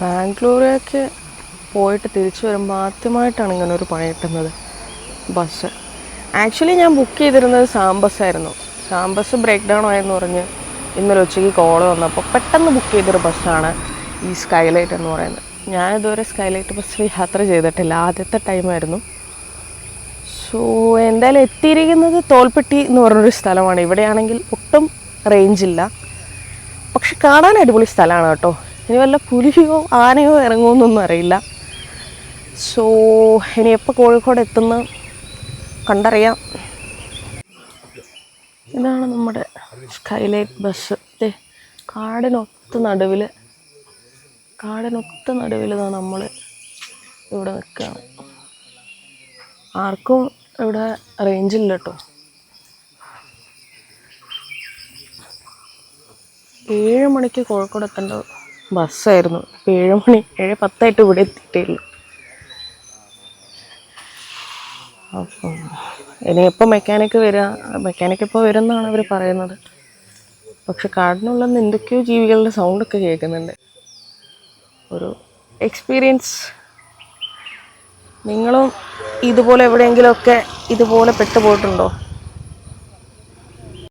ബാംഗ്ലൂരേക്ക് പോയിട്ട് തിരിച്ചു വരുമ്പോൾ ആദ്യമായിട്ടാണ് ഇങ്ങനെ ഒരു പണി കിട്ടുന്നത്. ബസ് ആക്ച്വലി ഞാൻ ബുക്ക് ചെയ്തിരുന്നത് സാംബസ്സായിരുന്നു. സാംബസ് ബ്രേക്ക് ഡൗൺ ആയെന്ന് പറഞ്ഞ് ഇന്നലെ ഉച്ചയ്ക്ക് കോള് വന്നപ്പോൾ പെട്ടെന്ന് ബുക്ക് ചെയ്തൊരു ബസ്സാണ് ഈ സ്കൈലൈറ്റ് എന്ന് പറയുന്നത്. ഞാൻ ഇതുവരെ സ്കൈലൈറ്റ് ബസ്സിൽ യാത്ര ചെയ്തിട്ടില്ല, ആദ്യത്തെ ടൈമായിരുന്നു. സോ എന്തായാലും എത്തിയിരിക്കുന്നത് തോൽപ്പെട്ടി എന്ന് പറഞ്ഞൊരു സ്ഥലമാണ്. ഇവിടെയാണെങ്കിൽ ഒട്ടും റേഞ്ചില്ല, പക്ഷെ കാണാൻ അടിപൊളി സ്ഥലമാണ് കേട്ടോ. ഇനി വല്ല പുലിയോ ആനയോ ഇറങ്ങുമെന്നൊന്നും അറിയില്ല. സോ ഇനി എപ്പോൾ കോഴിക്കോട് എത്തുന്ന കണ്ടറിയാം. ഇതാണ് നമ്മുടെ സ്കൈലൈറ്റ് ബസ്. കാടിനൊത്ത നടുവിൽ നമ്മൾ ഇവിടെ നിൽക്കുകയാണ്. ആർക്കും ഇവിടെ റേഞ്ചില്ല കേട്ടോ. 7 മണിക്ക് കോഴിക്കോട് എത്തേണ്ട ബസ്സായിരുന്നു. 7:10 ഇവിടെ എത്തിയിട്ടേ. അപ്പം ഇനിയിപ്പോൾ മെക്കാനിക്ക് ഇപ്പോൾ വരുമെന്നാണ് അവർ പറയുന്നത്. പക്ഷെ കാടിനുള്ളിൽ നിന്ന് എന്തൊക്കെയോ ജീവികളുടെ സൗണ്ടൊക്കെ കേൾക്കുന്നുണ്ട്. ഒരു എക്സ്പീരിയൻസ്. നിങ്ങളും ഇതുപോലെ എവിടെയെങ്കിലുമൊക്കെ ഇതുപോലെ പെട്ടുപോയിട്ടുണ്ടോ?